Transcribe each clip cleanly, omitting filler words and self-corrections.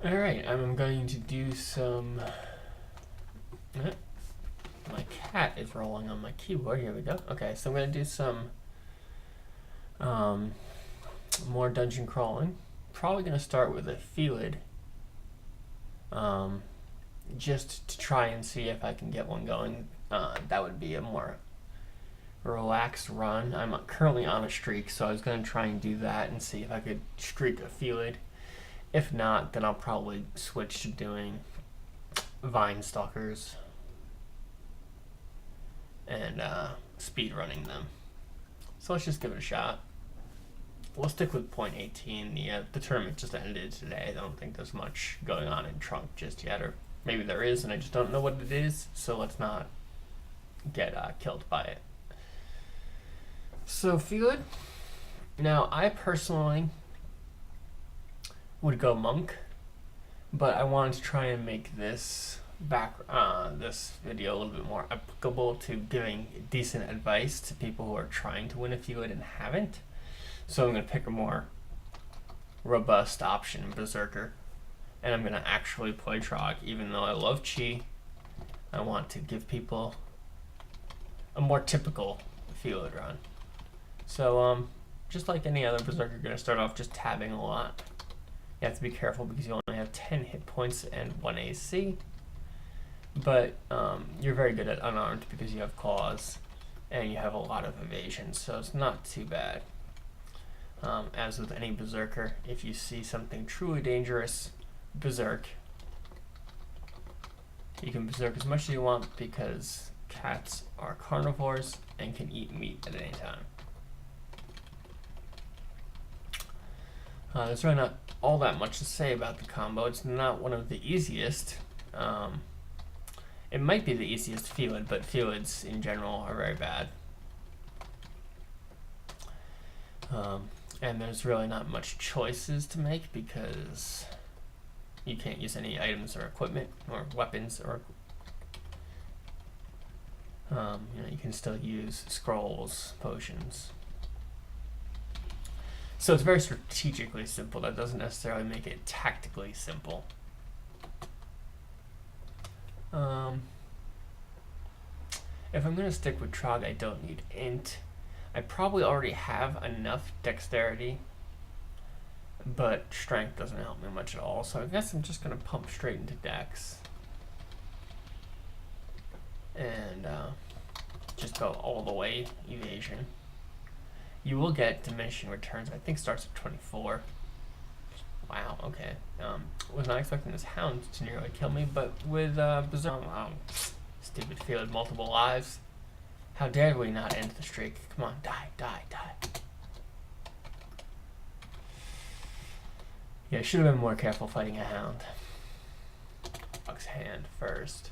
Alright, I'm going to do some... My cat is rolling on my keyboard. Here we go. Okay, so I'm going to do some more dungeon crawling. Probably going to start with a felid. Just to try and see if I can get one going. That would be a more relaxed run. I'm currently on a streak, so I was going to try and do that and see if I could streak a felid. If not, then I'll probably switch to doing vine stalkers and speed running them. So let's just give it a shot. We'll stick with 0.18. The tournament just ended today. I don't think there's much going on in Trunk just yet, or maybe there is and I just don't know what it is, so let's not get killed by it. So felid. Now I personally would go monk, but I wanted to try and make this this video a little bit more applicable to giving decent advice to people who are trying to win a felid and haven't. So I'm going to pick a more robust option, berserker, and I'm going to actually play Trog. Even though I love chi, I want to give people a more typical felid run. So just like any other berserker, you're going to start off just tabbing a lot. You have to be careful because you only have 10 hit points and 1 AC. But you're very good at unarmed because you have claws and you have a lot of evasion, so it's not too bad. As with any berserker, if you see something truly dangerous, berserk. You can berserk as much as you want because cats are carnivores and can eat meat at any time. There's really not all that much to say about the combo. It's not one of the easiest. It might be the easiest felid, but felids in general are very bad. And there's really not much choices to make because you can't use any items or equipment or weapons, or you can still use scrolls, potions. So it's very strategically simple. That doesn't necessarily make it tactically simple. If I'm going to stick with Trog, I don't need int. I probably already have enough dexterity, but strength doesn't help me much at all. So I guess I'm just going to pump straight into dex and just go all the way evasion. You will get diminishing returns. I think starts at 24. Wow, okay. Was not expecting this hound to nearly kill me, but with berserk, stupid felid, multiple lives. How dare we not end the streak? Come on, die, die, die. Yeah, I should have been more careful fighting a hound. Trog's hand first.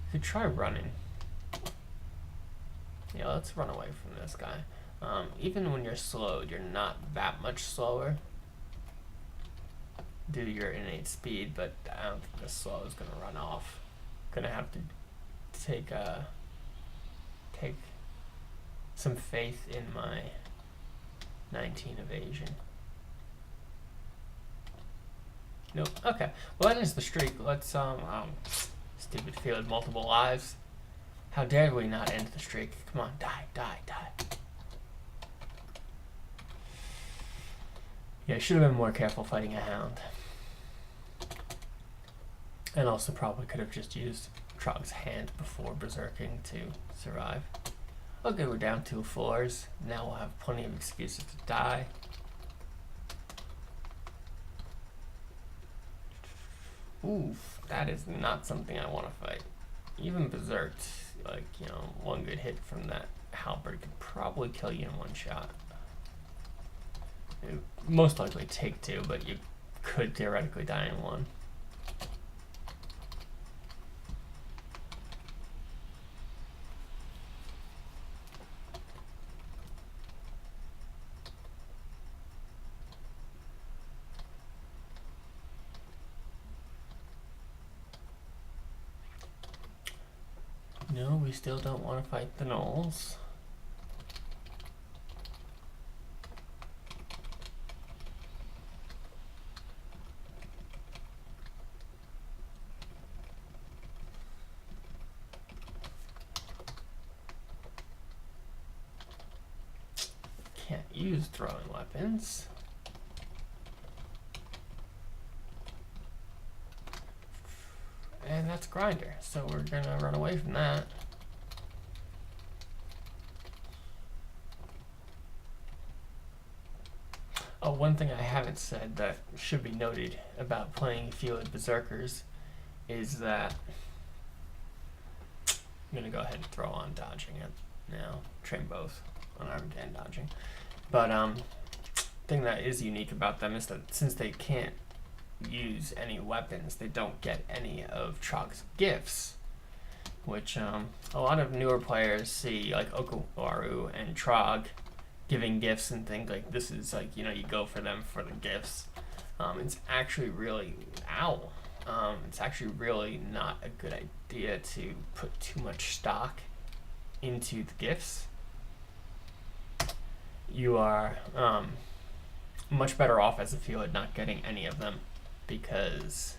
You could try running. Yeah, let's run away from this guy. Even when you're slowed, you're not that much slower due to your innate speed, but I don't think the slow is going to run off. Gonna have to take some faith in my 19 evasion. Nope. Okay. Well, that is the streak. Let's stupid felid, multiple lives. How dare we not end the streak? Come on, die, die, die. Yeah, I should have been more careful fighting a hound. And also probably could have just used Trog's hand before berserking to survive. Okay, we're down 2 floors. Now we'll have plenty of excuses to die. Oof, that is not something I want to fight. Even berserked, like, one good hit from that halberd could probably kill you in 1 shot. It would most likely take 2, but you could theoretically die in 1. No, we still don't want to fight the gnolls. can't use throwing weapons. And that's grinder, so we're gonna run away from that. Oh, one thing I haven't said that should be noted about playing felid berserkers is that I'm gonna go ahead and throw on dodging it now. Train both unarmed and dodging. But thing that is unique about them is that since they can't use any weapons, they don't get any of Trog's gifts, which a lot of newer players see, like Okuwaru and Trog giving gifts and think like this is like, you know, you go for them for the gifts. It's actually really it's actually really not a good idea to put too much stock into the gifts. You are much better off as a felid not getting any of them, because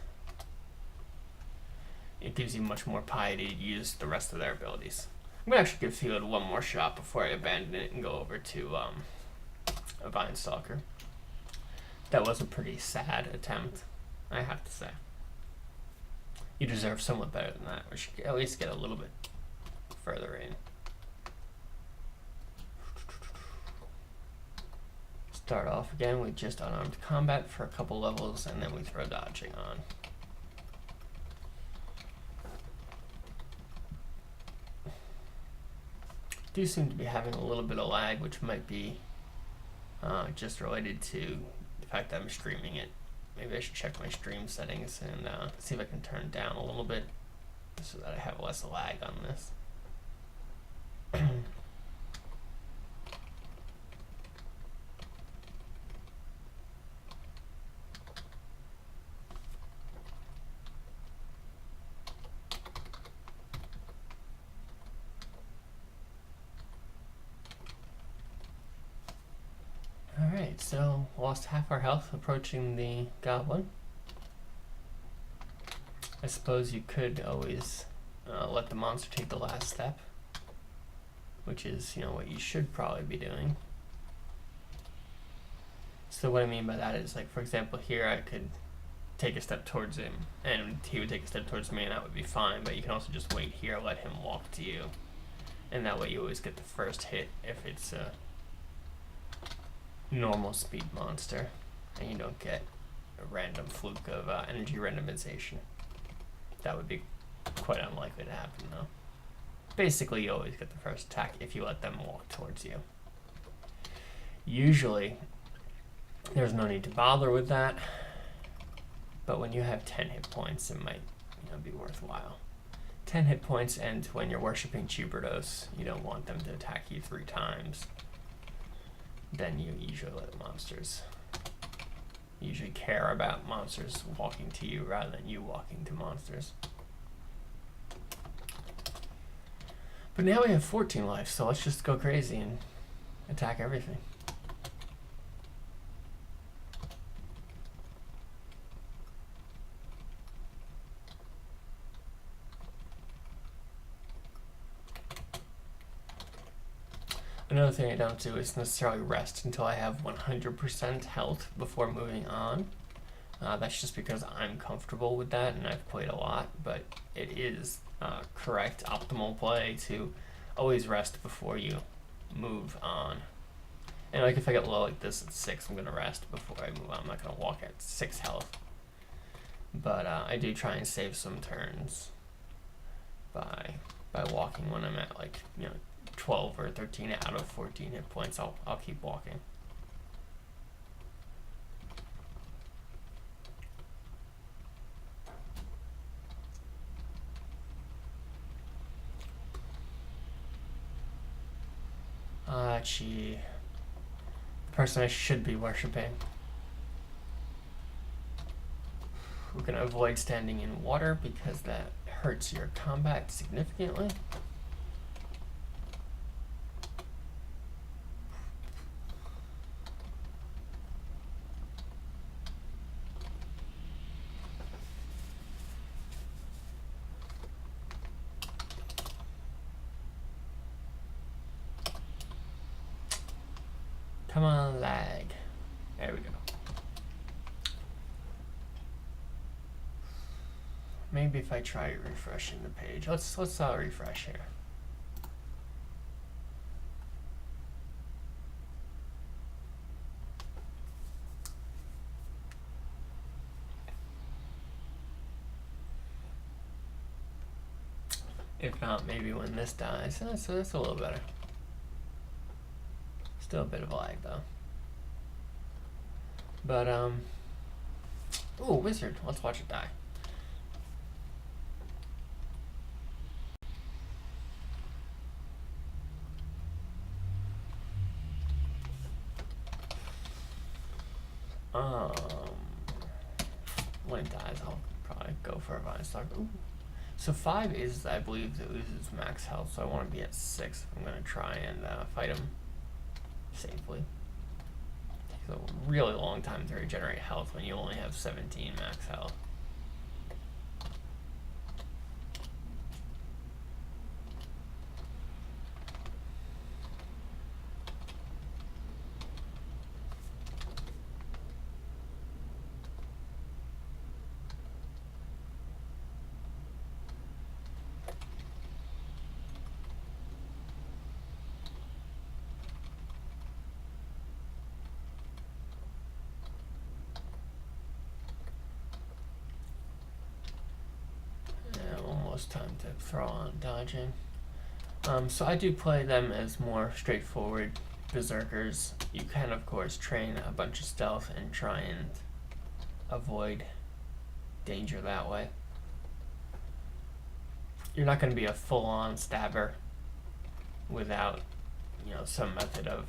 it gives you much more piety to use the rest of their abilities. I'm gonna actually give felid one more shot before I abandon it and go over to a Vine Stalker. That was a pretty sad attempt, I have to say. You deserve somewhat better than that. We should at least get a little bit further in. Start off again with just unarmed combat for a couple levels, and then we throw dodging on. Do seem to be having a little bit of lag, which might be just related to the fact that I'm streaming it. Maybe I should check my stream settings and see if I can turn down a little bit so that I have less lag on this. Alright, so lost half our health approaching the goblin. I suppose you could always let the monster take the last step, which is, you know, what you should probably be doing. So what I mean by that is, like, for example, here I could take a step towards him, and he would take a step towards me, and that would be fine, but you can also just wait here, let him walk to you, and that way you always get the first hit if it's a normal speed monster, and you don't get a random fluke of energy randomization. That would be quite unlikely to happen, though. Basically, you always get the first attack if you let them walk towards you. Usually, there's no need to bother with that, but when you have 10 hit points, it might, you know, be worthwhile. 10 hit points, and when you're worshipping Chuberdos, you don't want them to attack you 3 times. Then you usually let monsters usually care about monsters walking to you rather than you walking to monsters. But now we have 14 life, so let's just go crazy and attack everything. Another thing I don't do is necessarily rest until I have 100% health before moving on. That's just because I'm comfortable with that, and I've played a lot, but it is correct, optimal play to always rest before you move on. And like if I get low like this at 6, I'm going to rest before I move on. I'm not going to walk at 6 health. But I do try and save some turns by walking when I'm at, like, you know, 12 or 13 out of 14 hit points. I'll keep walking. Gee. The person I should be worshipping. We're gonna avoid standing in water because that hurts your combat significantly. Come on, lag. There we go. Maybe if I try refreshing the page. Let's refresh here. If not, maybe when this dies. So that's a little better. Still a bit of lag though. But ooh, wizard. Let's watch it die. When it dies, I'll probably go for a vine stock. Ooh. So 5 is, I believe, that loses max health, so I want to be at 6 if I'm going to try and fight him safely. It takes a really long time to regenerate health when you only have 17 max health. Time to throw on dodging. So I do play them as more straightforward berserkers. You can of course train a bunch of stealth and try and avoid danger that way. You're not going to be a full-on stabber without, you know, some method of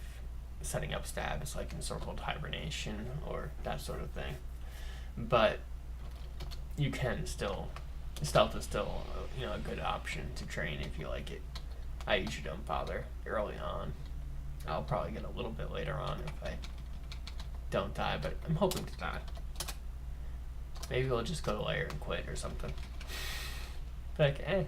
setting up stabs like encircled hibernation or that sort of thing. But you can still, stealth is still, you know, a good option to train if you like it. I usually don't bother early on. I'll probably get a little bit later on if I don't die, but I'm hoping to die. Maybe we'll just go to lair and quit or something. Like, eh.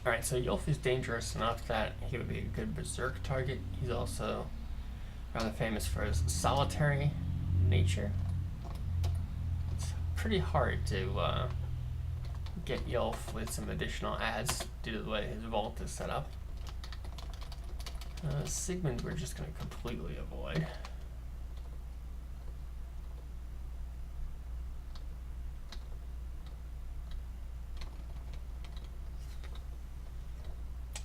Alright, so Yulf is dangerous enough that he would be a good berserk target. He's also rather famous for his solitary nature. It's pretty hard to get Yulf with some additional adds due to the way his vault is set up. Sigmund we're just going to completely avoid.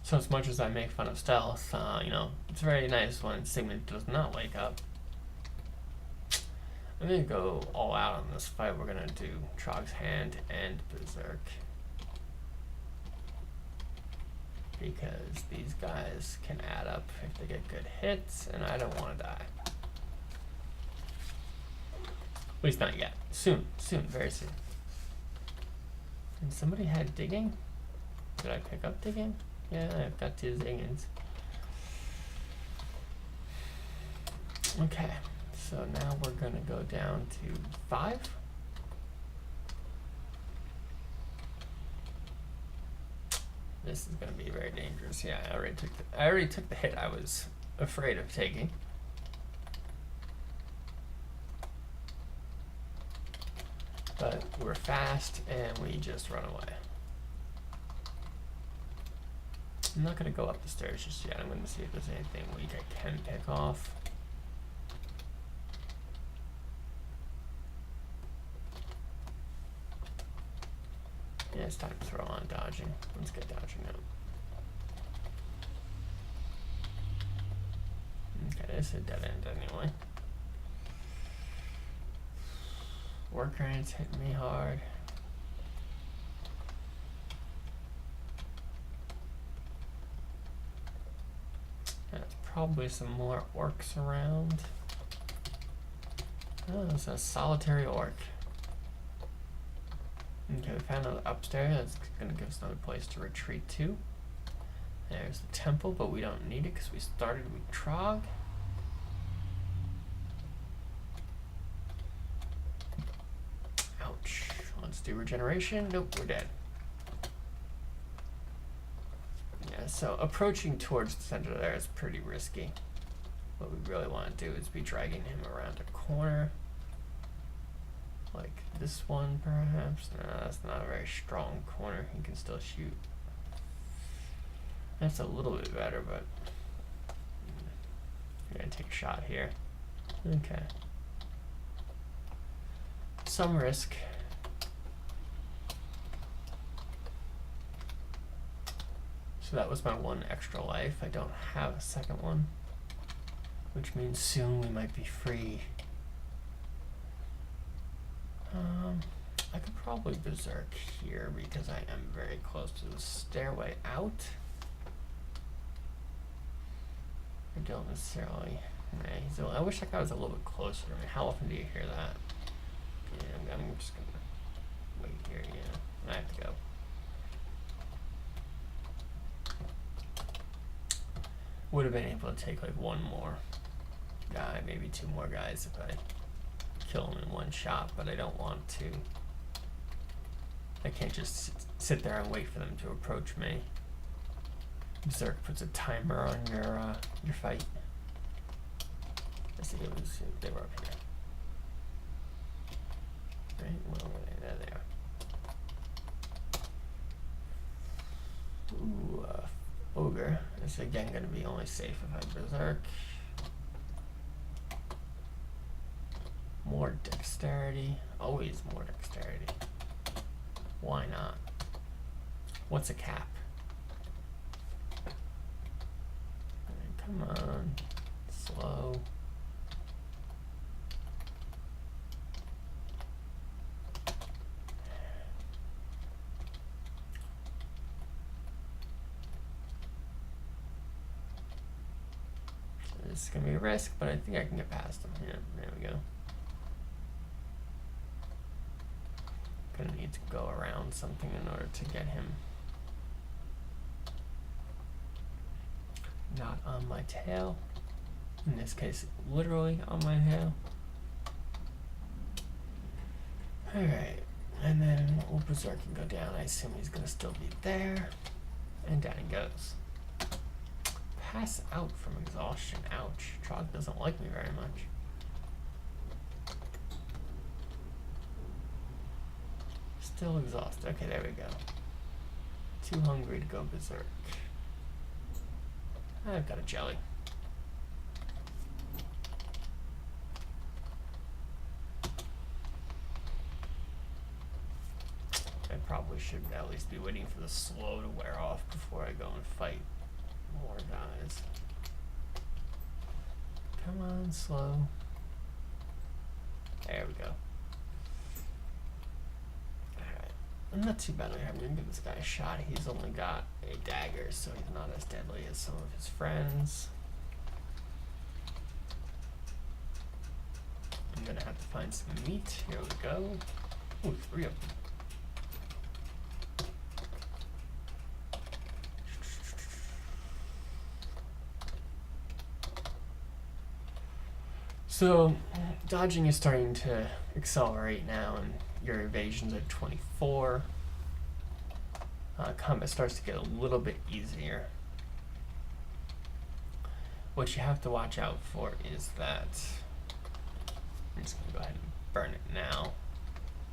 So as much as I make fun of stealth, you know, it's very nice when Sigmund does not wake up. I'm going to go all out on this fight. We're going to do Trog's Hand and Berserk. Because these guys can add up if they get good hits, and I don't want to die. At least not yet. Soon, very soon. And somebody had digging? Did I pick up digging? Yeah, I've got 2 Zingans. Okay, so now we're gonna go down to 5. This is gonna be very dangerous. Yeah, I already took the hit I was afraid of taking. But we're fast and we just run away. I'm not going to go up the stairs just yet. I'm going to see if there's anything weak I can pick off. Yeah, it's time to throw on dodging. Let's get dodging out. Okay, this is a dead end anyway. Work ants hit me hard. There's probably some more orcs around. Oh, there's a solitary orc. Okay, we found another upstairs. That's going to give us another place to retreat to. There's the temple, but we don't need it because we started with Trog. Let's do regeneration. Nope, we're dead. Yeah, so approaching towards the center there is pretty risky. What we really want to do is be dragging him around a corner. Like this one, perhaps. No, that's not a very strong corner. He can still shoot. That's a little bit better, but I'm gonna take a shot here. Okay. Some risk. So that was my one extra life. I don't have a second one, which means soon we might be free. I could probably berserk here because I am very close to the stairway out. I don't necessarily. I wish that guy was a little bit closer. I mean, how often do you hear that? Yeah, I'm just gonna wait here. Yeah, I have to go. Would have been able to take like one more guy, maybe two more guys if I kill him in one shot, but I don't want to. I can't just sit there and wait for them to approach me. Berserk puts a timer on your fight. Let's see, they were up here. Right? Well, there they are. Ooh, ogre is again going to be only safe if I berserk. More dexterity. Always more dexterity. Why not? What's a cap? Right, come on. Slow. This is going to be a risk, but I think I can get past him. Yeah, there we go. Gonna need to go around something in order to get him not on my tail. In this case, literally on my tail. Alright, and then we'll berserk and go down. I assume he's gonna still be there. And down he goes. Pass out from exhaustion. Ouch. Trog doesn't like me very much. Still exhausted. Okay, there we go. Too hungry to go berserk. I've got a jelly. I probably should at least be waiting for the slow to wear off before I go and fight more guys. Come on, slow. There we go. Not too bad. I'm gonna give this guy a shot. He's only got a dagger, so he's not as deadly as some of his friends. I'm gonna have to find some meat. Here we go. Ooh, 3 of them. So, dodging is starting to accelerate now, and your evasion's at 24. Combat starts to get a little bit easier. What you have to watch out for is that I'm just gonna go ahead and burn it now.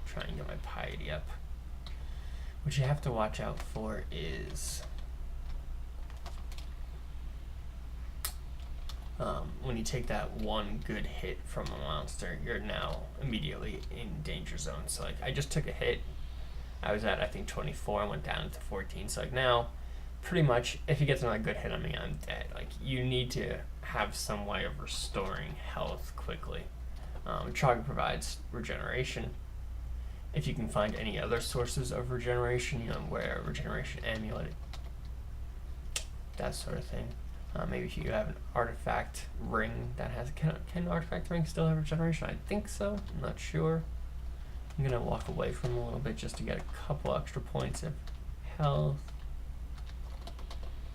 Try and get my piety up. What you have to watch out for is when you take that one good hit from a monster, you're now immediately in danger zone. So like I just took a hit. I was at I think 24 and went down to 14. So like now pretty much if he gets another good hit on me, I'm dead. Like you need to have some way of restoring health quickly. Trog provides regeneration. If you can find any other sources of regeneration, you know, where regeneration amulet, that sort of thing. Maybe if you have an artifact ring that has, can artifact ring still have regeneration? I think so, I'm not sure. I'm gonna walk away from him a little bit just to get a couple extra points of health.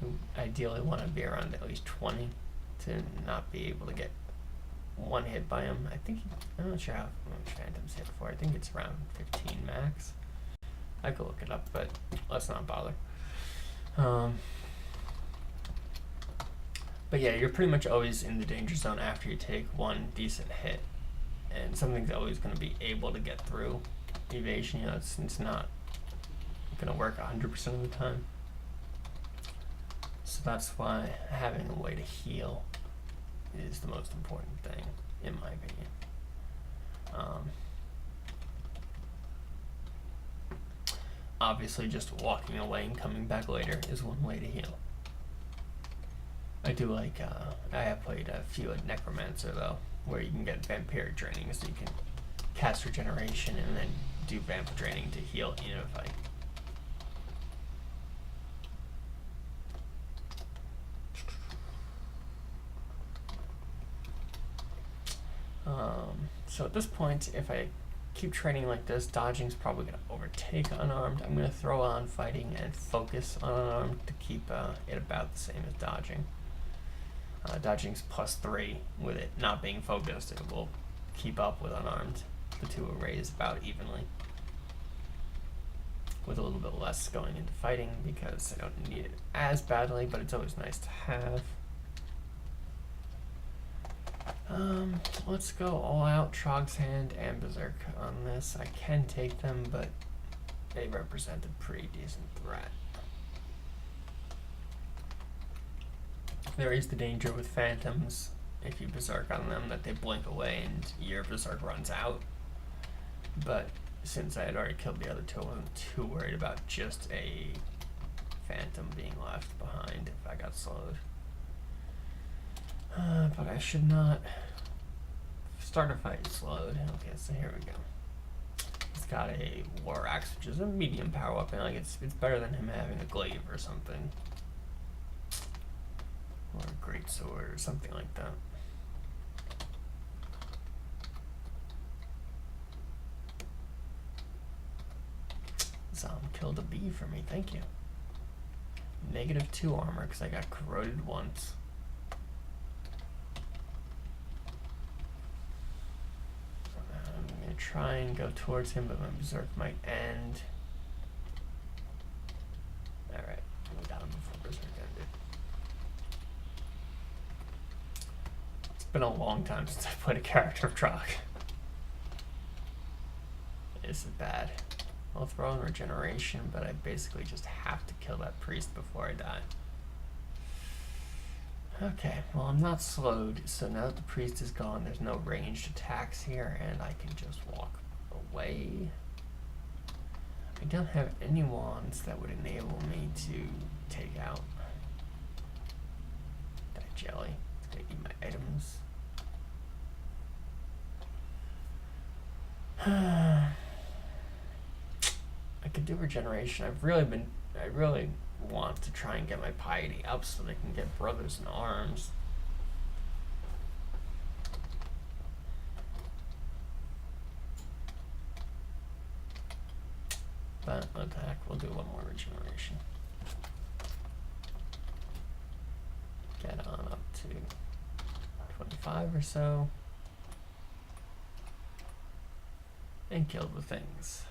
You ideally want to be around at least 20 to not be able to get one hit by him. I think, I'm not sure how much Phantom's hit for. I think it's around 15 max. I could look it up, but let's not bother. But yeah, you're pretty much always in the danger zone after you take one decent hit, and something's always going to be able to get through evasion. You know, it's not going to work 100% of the time. So that's why having a way to heal is the most important thing, in my opinion. Obviously, just walking away and coming back later is one way to heal. I do like, I have played a few at Necromancer though, where you can get vampiric draining, so you can cast regeneration and then do vamp draining to heal in a fight. So at this point, if I keep training like this, dodging's probably going to overtake unarmed. I'm going to throw on fighting and focus on unarmed to keep it about the same as dodging. Dodging's +3. With it not being focused, it will keep up with unarmed. The two will raise about evenly, with a little bit less going into fighting because I don't need it as badly, but it's always nice to have. Let's go all out, Trog's Hand and Berserk on this. I can take them, but they represent a pretty decent threat. There is the danger with phantoms, if you Berserk on them, that they blink away and your Berserk runs out. But since I had already killed the other two, I wasn't too worried about just a phantom being left behind if I got slowed. But I should not start a fight slowed. Okay, so here we go. He's got a War Axe, which is a medium power weapon. Like it's better than him having a glaive or something, or a great sword or something like that. Zom killed a bee for me. Thank you. -2 armor because I got corroded once. Try and go towards him, but my Berserk might end. Alright, we got him before Berserk ended. It's been a long time since I played a character of Trog. This is bad. I'll throw in regeneration, but I basically just have to kill that priest before I die. Okay, well I'm not slowed, so now that the priest is gone, there's no ranged attacks here, and I can just walk away. I don't have any wands that would enable me to take out that jelly. It's gonna eat my items. I could do regeneration. I really want to try and get my piety up so they can get brothers in arms. But attack, we'll do one more regeneration. Get on up to 25 or so. And kill the things.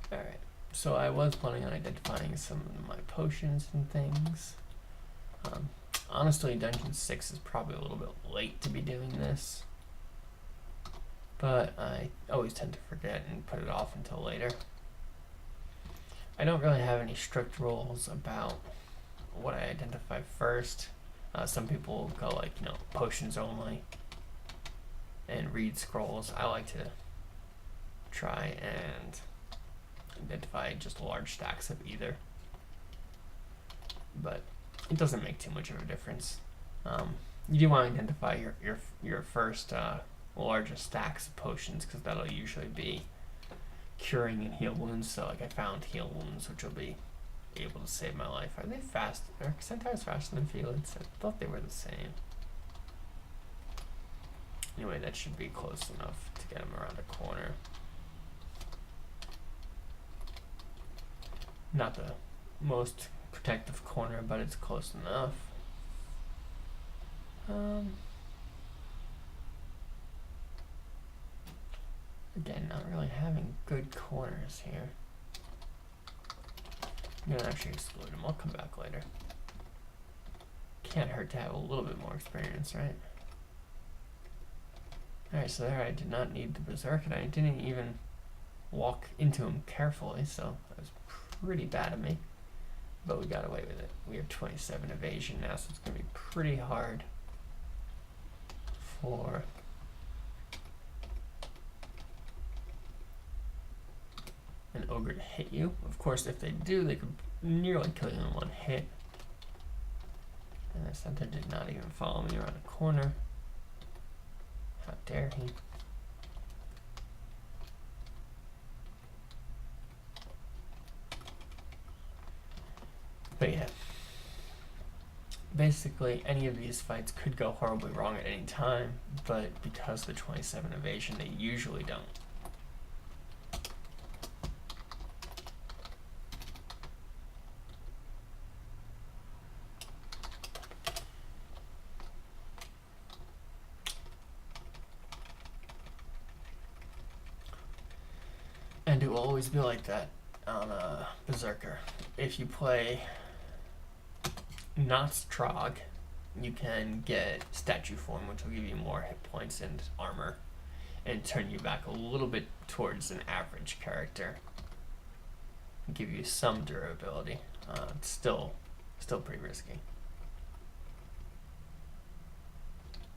Alright, so I was planning on identifying some of my potions and things. Honestly, Dungeon 6 is probably a little bit late to be doing this, but I always tend to forget and put it off until later. I don't really have any strict rules about what I identify first. Some people go like, potions only and read scrolls. I like to try and identify just large stacks of either, but it doesn't make too much of a difference. You do want to identify your first largest stacks of potions, because that'll usually be curing and heal wounds. So like I found heal wounds, which will be able to save my life. Are they fast? Are centaurs faster than felids? I thought they were the same. Anyway, that should be close enough to get them around a corner. Not the most protective corner, but it's close enough. Again, not really having good corners here. I'm gonna actually exclude him. I'll come back later. Can't hurt to have a little bit more experience, right? Alright, so there I did not need the berserker, and I didn't even walk into him carefully, so that was pretty bad of me. But we got away with it. We have 27 evasion now, so it's going to be pretty hard for an ogre to hit you. Of course, if they do, they could nearly kill you in one hit. And the center did not even follow me around a corner. How dare he? But yeah, basically any of these fights could go horribly wrong at any time, but because of the 27 evasion, they usually don't. And it will always be like that on Berserker. If you play not Trog, you can get statue form, which will give you more hit points and armor, and turn you back a little bit towards an average character. Give you some durability. It's still pretty risky.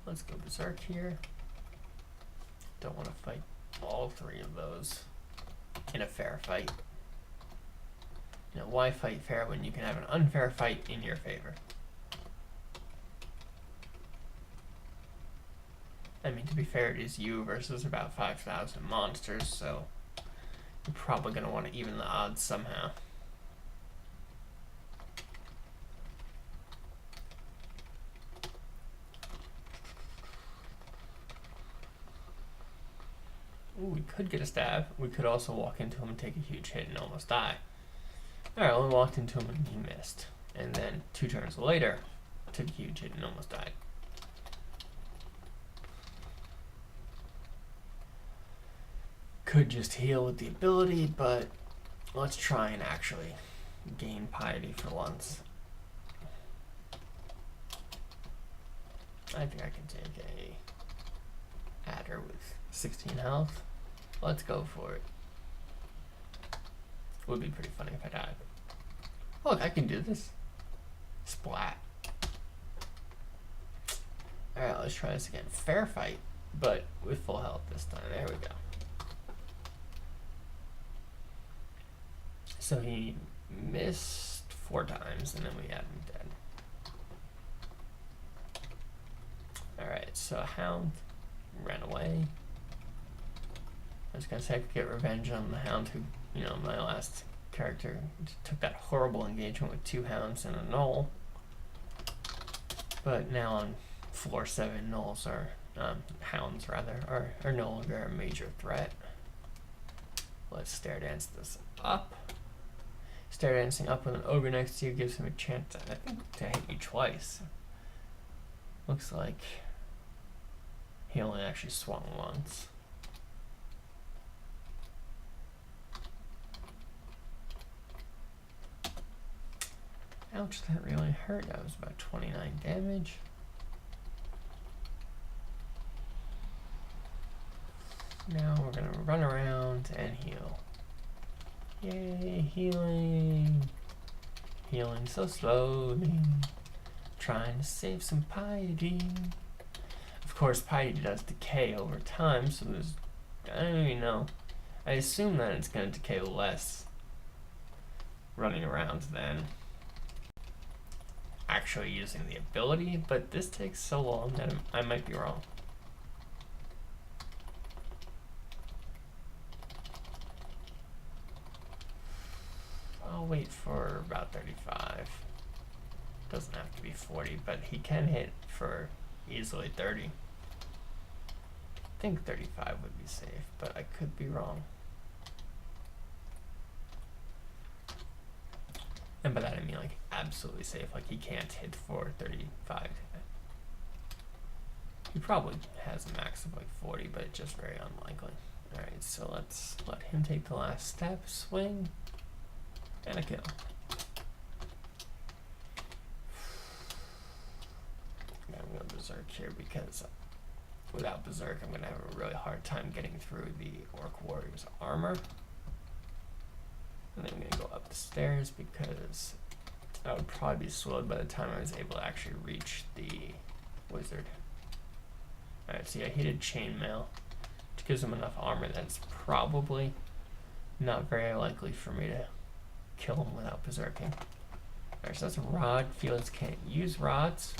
Let's go Berserk here. Don't want to fight all three of those in a fair fight. You know, why fight fair when you can have an unfair fight in your favor? I mean, to be fair, it is you versus about 5,000 monsters, so you're probably going to want to even the odds somehow. Ooh, we could get a stab. We could also walk into him and take a huge hit and almost die. Alright, well, we walked into him and he missed. And then 2 turns later, took a huge hit and almost died. Could just heal with the ability, but let's try and actually gain piety for once. I think I can take a adder with 16 health. Let's go for it. Would be pretty funny if I died. Look, I can do this. Splat. Alright, let's try this again. Fair fight, but with full health this time. There we go. So he missed 4 times, and then we had him dead. Alright, so Hound ran away. I was gonna say I could get revenge on the Hound who, you know, my last character took that horrible engagement with 2 Hounds and a Gnoll. But now on floor 7, Gnolls are, Hounds rather, are no longer a major threat. Let's Stair Dance this up. Stair Dancing up with an ogre next to you gives him a chance, I think, to hit you twice. Looks like he only actually swung once. Ouch, that really hurt. That was about 29 damage. Now we're gonna run around and heal. Yay, healing. Healing so slowly. Trying to save some piety. Of course, piety does decay over time, so there's, I don't even know. I assume that it's gonna decay less running around than actually using the ability, but this takes so long that I might be wrong. I'll wait for about 35. Doesn't have to be 40, but he can hit for easily 30. I think 35 would be safe, but I could be wrong. And by that I mean like absolutely safe, like he can't hit for 35. He probably has a max of like 40, but it's just very unlikely. Alright, so let's let him take the last step, swing, and a kill. I'm going to berserk here because without berserk I'm going to have a really hard time getting through the orc warrior's armor. And then I'm going to go up the stairs because I would probably be slowed by the time I was able to actually reach the wizard. Alright, see, I hated chainmail, which gives him enough armor that's probably not very likely for me to kill him without berserking. Alright, so that's a rod. Felids can't use rods.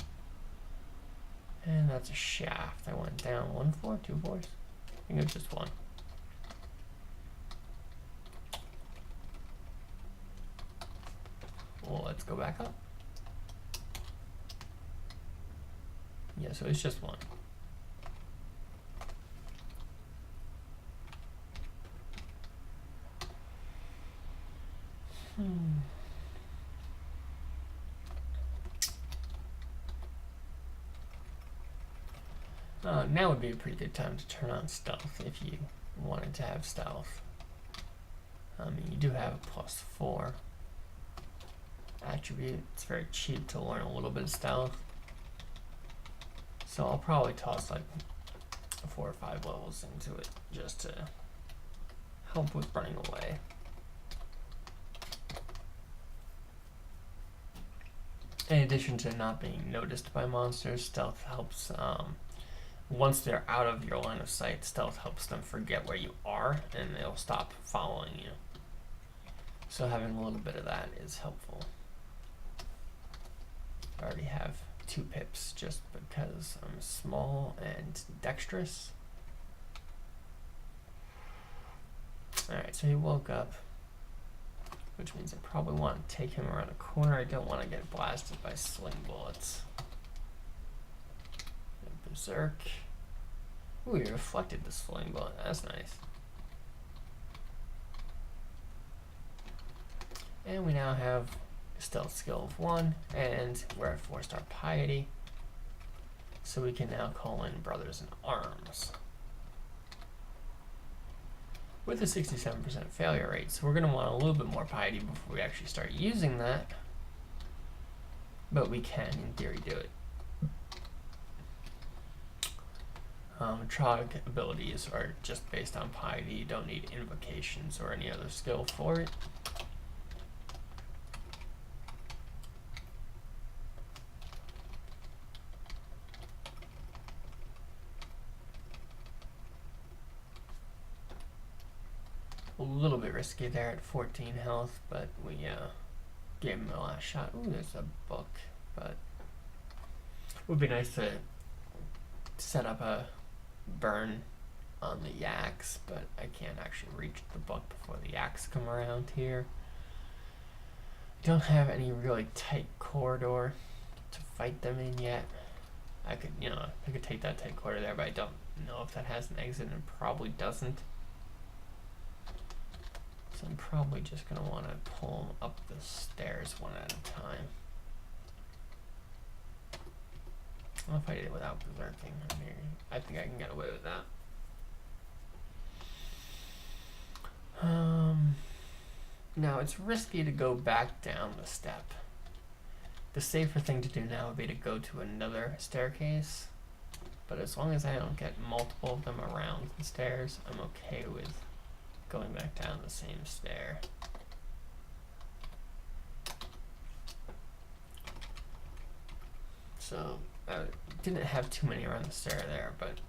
And that's a shaft. I went down 1 floor, 2 floors? I think it was just 1. Well, let's go back up. Yeah, so it's just 1. Now would be a pretty good time to turn on stealth if you wanted to have stealth. You do have a +4 attribute. It's very cheap to learn a little bit of stealth. So I'll probably toss like 4 or 5 levels into it just to help with running away. In addition to not being noticed by monsters, stealth helps, once they're out of your line of sight, stealth helps them forget where you are and they'll stop following you. So having a little bit of that is helpful. I already have 2 pips just because I'm small and dexterous. Alright, so he woke up, which means I probably want to take him around a corner. I don't want to get blasted by sling bullets. Berserk. Ooh, he reflected the sling bullet. That's nice. And we now have a stealth skill of 1, and we're at 4-star piety. So we can now call in brothers in arms. With a 67% failure rate, so we're going to want a little bit more piety before we actually start using that. But we can, in theory, do it. Trog abilities are just based on piety. You don't need invocations or any other skill for it. A little bit risky there at 14 health, but we gave him the last shot. Ooh, there's a book, but it would be nice to set up a burn on the yaks, but I can't actually reach the book before the yaks come around here. I don't have any really tight corridor to fight them in yet. I could, I could take that tight corridor there, but I don't know if that has an exit, and it probably doesn't. So I'm probably just going to want to pull them up the stairs one at a time. I'll fight it without berserking. I think I can get away with that. Now it's risky to go back down the step. The safer thing to do now would be to go to another staircase. But as long as I don't get multiple of them around the stairs, I'm okay with going back down the same stair. So I didn't have too many around the stair there, but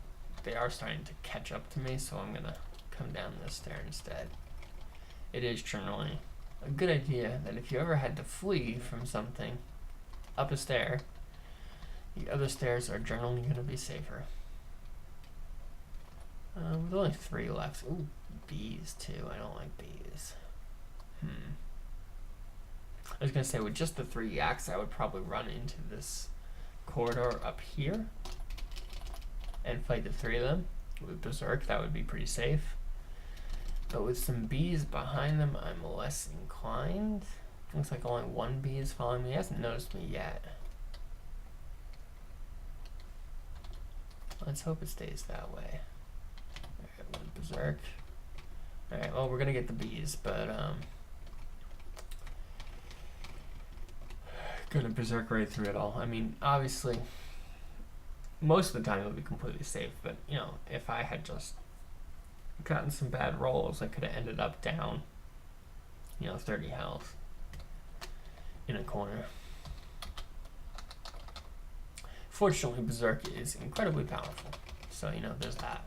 they are starting to catch up to me, so I'm gonna come down this stair instead. It is generally a good idea that if you ever had to flee from something up a stair, the other stairs are generally going to be safer. With only 3 left. Ooh, bees too. I don't like bees. I was going to say, with just the 3 yaks, I would probably run into this corridor up here and fight the 3 of them. With Berserk, that would be pretty safe. But with some bees behind them, I'm less inclined. Looks like only 1 bee is following me. He hasn't noticed me yet. Let's hope it stays that way. Alright, with berserk. Alright, well, we're gonna get the bees, but gonna berserk right through it all. I mean, obviously, most of the time it'll be completely safe, but you know, if I had just gotten some bad rolls, I could have ended up down, you know, 30 health in a corner. Fortunately, berserk is incredibly powerful, so you know, there's that.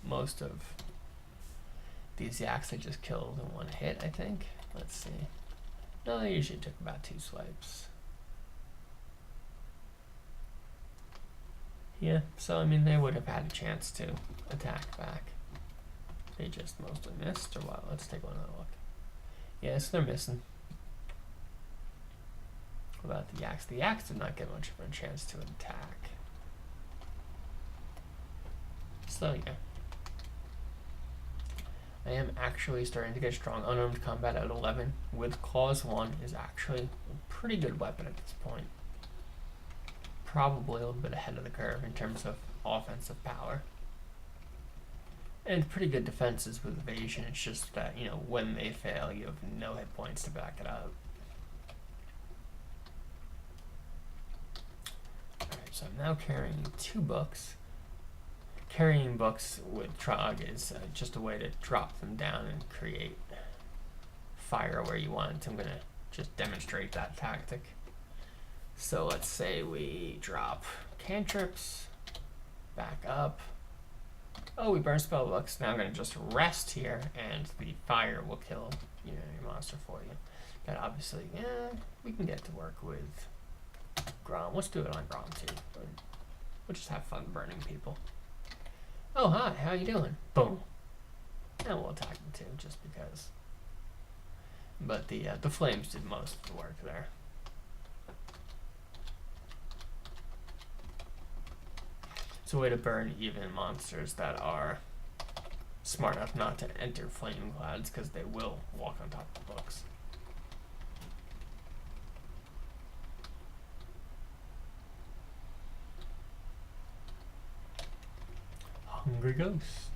Most of these yaks I just killed in one hit, I think. Let's see. No, they usually took about 2 swipes. Yeah, so I mean, they would have had a chance to attack back. They just mostly missed, or what? Let's take another look. Yes, they're missing. What about the yaks? The yaks did not get much of a chance to attack. So yeah. I am actually starting to get strong. Unarmed combat at 11 with claws 1 is actually a pretty good weapon at this point. Probably a little bit ahead of the curve in terms of offensive power. And pretty good defenses with evasion. It's just that, you know, when they fail, you have no hit points to back it up. Alright, so I'm now carrying 2 books. Carrying books with Trog is just a way to drop them down and create fire where you want. I'm going to just demonstrate that tactic. So let's say we drop cantrips, back up. Oh, we burn spell books. Now I'm going to just rest here, and the fire will kill, you know, your monster for you. But obviously, yeah, we can get to work with Grom. Let's do it on Grom too. We'll just have fun burning people. Oh, hi, how you doing? Boom. And we'll attack them too, just because. But the flames did most of the work there. It's a way to burn even monsters that are smart enough not to enter flame clouds, because they will walk on top of the books. Hungry ghost.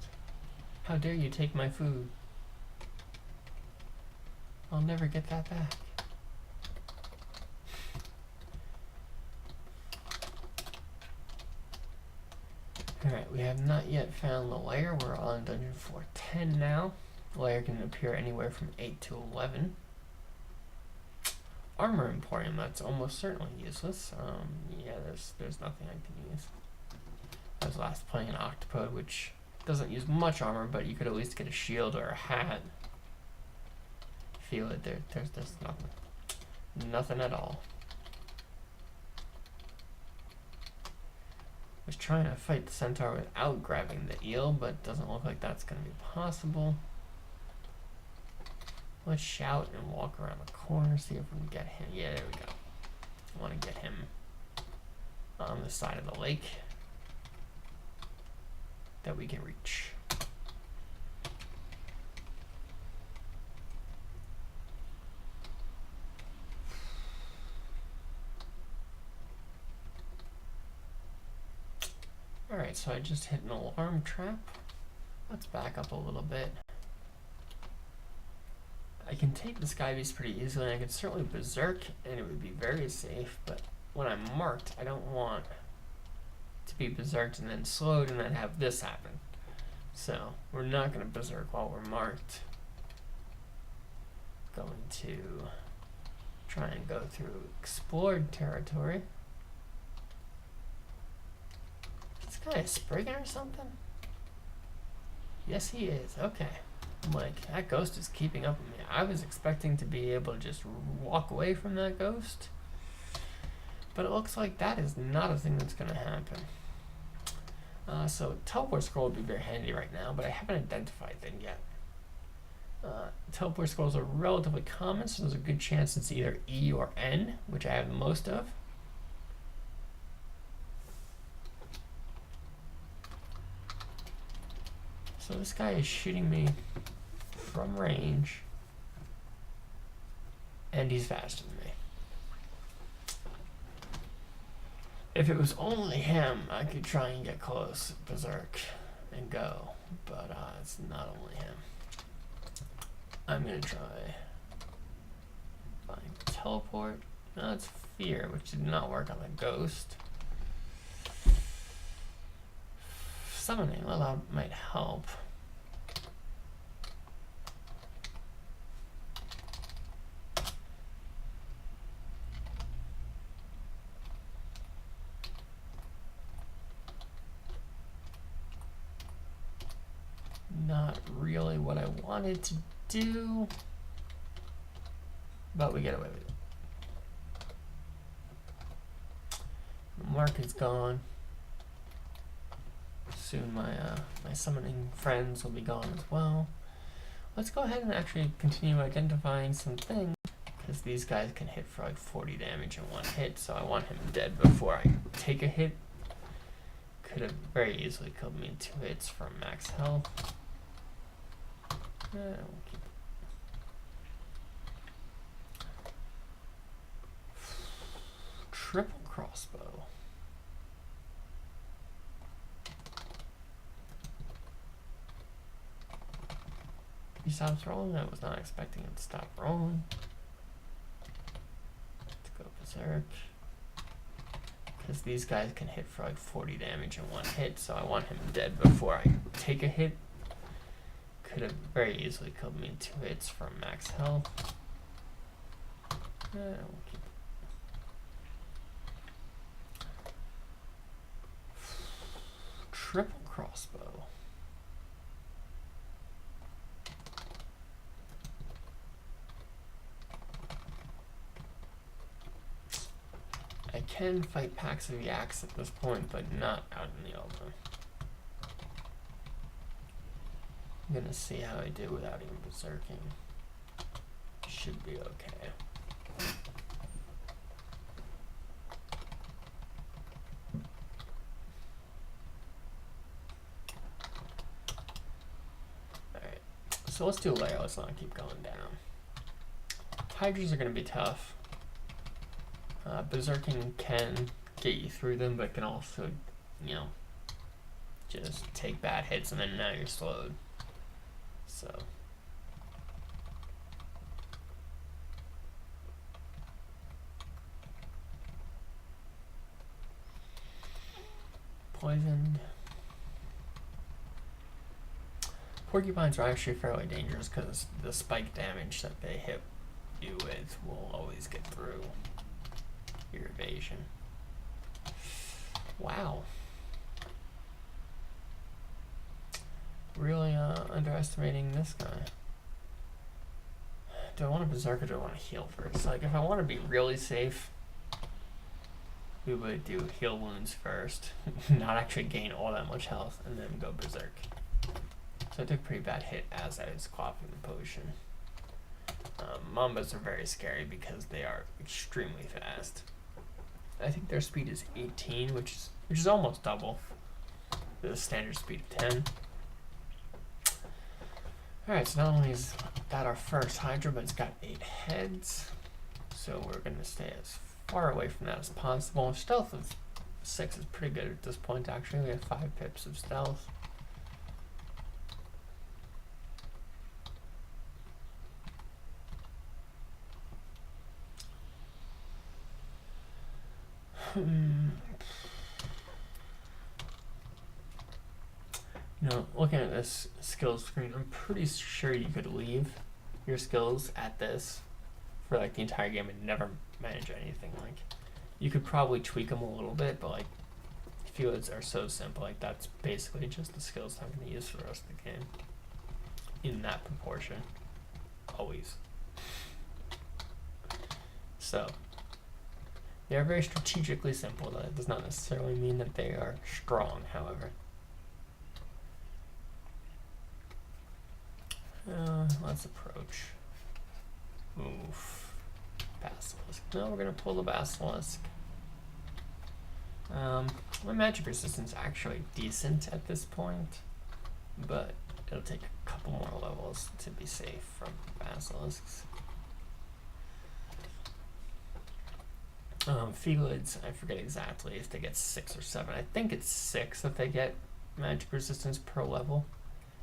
How dare you take my food? I'll never get that back. Alright, we have not yet found the lair. We're on dungeon 410 now. The lair can appear anywhere from 8 to 11. Armor Emporium, that's almost certainly useless. Yeah, there's nothing I can use. I was last playing an Octopode, which doesn't use much armor, but you could at least get a shield or a hat. Feel it, there's nothing. Nothing at all. I was trying to fight the centaur without grabbing the eel, but it doesn't look like that's going to be possible. Let's shout and walk around the corner, see if we can get him. Yeah, there we go. I want to get him on the side of the lake that we can reach. Alright, so I just hit an alarm trap. Let's back up a little bit. I can take the Sky Beast pretty easily, and I can certainly berserk, and it would be very safe, but when I'm marked, I don't want to be berserked and then slowed and then have this happen. So we're not going to berserk while we're marked. Going to try and go through explored territory. Is this guy a Spriggan or something? Yes, he is. Okay. I'm like, that ghost is keeping up with me. I was expecting to be able to just walk away from that ghost, but it looks like that is not a thing that's going to happen. So teleport scroll would be very handy right now, but I haven't identified them yet. Teleport scrolls are relatively common, so there's a good chance it's either E or N, which I have the most of. So this guy is shooting me from range, and he's faster than me. If it was only him, I could try and get close, berserk. and go, but it's not only him. I'm gonna try find teleport. No, it's fear, which did not work on the ghost. Summoning aloud might help. Not really what I wanted to do, but we get away with it. Mark is gone. Soon my summoning friends will be gone as well. Let's go ahead and actually continue identifying some things, because these guys can hit for like 40 damage in one hit, so I want him dead before I take a hit. Could have very easily killed me in 2 hits from max health. We'll keep triple crossbow. He stops rolling. I was not expecting him to stop rolling. Let's go berserk, because these guys can hit for like 40 damage in one hit, so I want him dead before I take a hit. Could have very easily killed me in 2 hits from max health. We'll keep triple crossbow. I can fight packs of yaks at this point, but not out in the open. I'm gonna see how I do without even berserking. Should be okay. Alright, so let's do lair. Let's not keep going down. Hydras are gonna be tough. Berserking can get you through them, but can also, you know, just take bad hits and then now you're slowed. So poisoned. Porcupines are actually fairly dangerous because the spike damage that they hit you with will always get through your evasion. Wow. Really underestimating this guy. Do I want to berserk or do I want to heal first? Like, if I want to be really safe, we would do heal wounds first, not actually gain all that much health, and then go berserk. So I took a pretty bad hit as I was quaffing the potion. Mambas are very scary because they are extremely fast. I think their speed is 18, which is almost double the standard speed of 10. Alright, so not only is that our first Hydra, but it's got 8 heads. So we're going to stay as far away from that as possible. Stealth of 6 is pretty good at this point, actually. We have 5 pips of stealth. You know, looking at this skills screen, I'm pretty sure you could leave your skills at this for like the entire game and never manage anything. Like, you could probably tweak them a little bit, but like, felids are so simple. Like, that's basically just the skills I'm going to use for the rest of the game in that proportion, always. So they are very strategically simple. That does not necessarily mean that they are strong, however. Let's approach. Oof. Basilisk. No, we're going to pull the Basilisk. My magic resistance is actually decent at this point, but it'll take a couple more levels to be safe from Basilisks. Felids, I forget exactly if they get 6 or 7. I think it's 6 that they get magic resistance per level.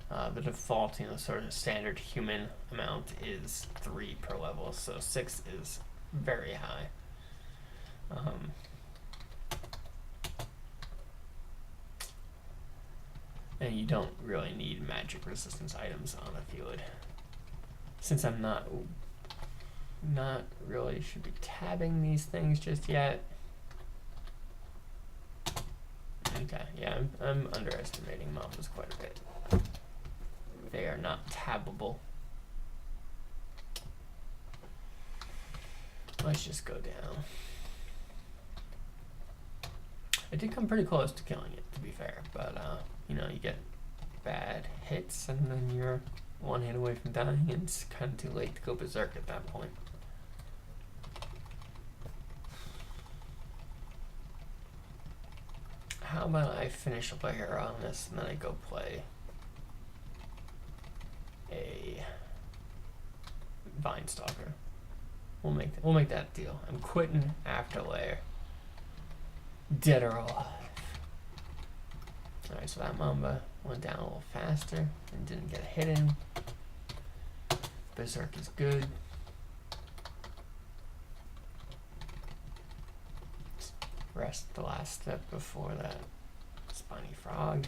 The default, sort of standard human amount is 3 per level, so 6 is very high. And you don't really need magic resistance items on a felid. Since I'm not really should be tabbing these things just yet. Okay, yeah, I'm underestimating mambas quite a bit. They are not tabbable. Let's just go down. I did come pretty close to killing it, to be fair, but you get bad hits and then you're one hit away from dying, and it's kind of too late to go berserk at that point. How about I finish a lair on this and then I go play a vine stalker. We'll make that deal. I'm quitting after lair. Dead or alive. Alright, so that mamba went down a little faster and didn't get a hit in. Berserk is good. Rest the last step before that spiny frog.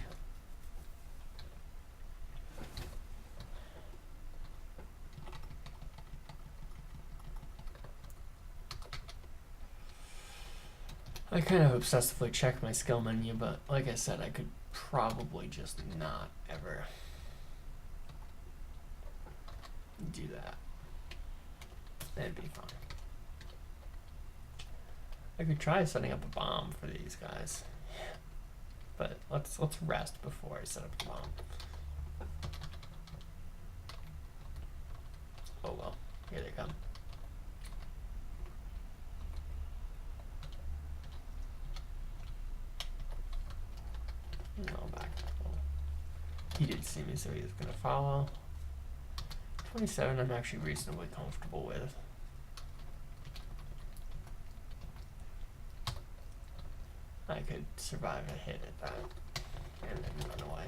I kind of obsessively check my skill menu, but like I said, I could probably just not ever do that. That'd be fine. I could try setting up a bomb for these guys, but let's rest before I set up a bomb. Oh well, here they come. No, back. Oh. He did see me, so he was gonna follow. 27, I'm actually reasonably comfortable with. I could survive a hit at that and then run away.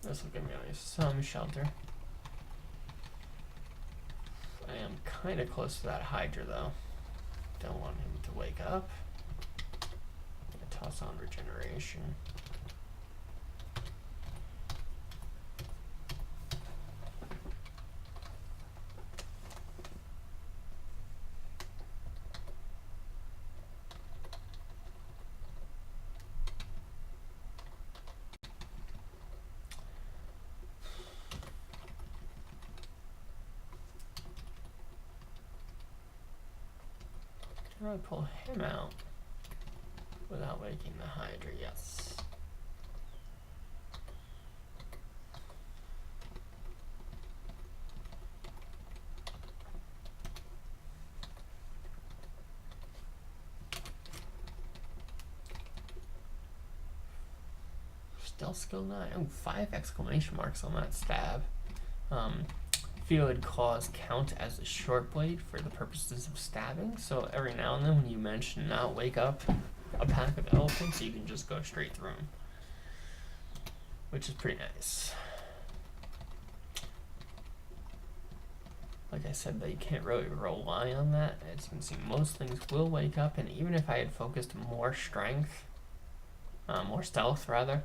This will give me some shelter. I am kind of close to that Hydra though. Don't want him to wake up. I'm gonna toss on regeneration. Can I pull him out without waking the Hydra? Yes. Still skill 9. Oh, 5 exclamation marks on that stab. Felid claws count as a short blade for the purposes of stabbing, so every now and then when you mention not wake up a pack of elephants, you can just go straight through them, which is pretty nice. Like I said, though, you can't really rely on that. As you can see, most things will wake up, and even if I had focused more strength, more stealth rather,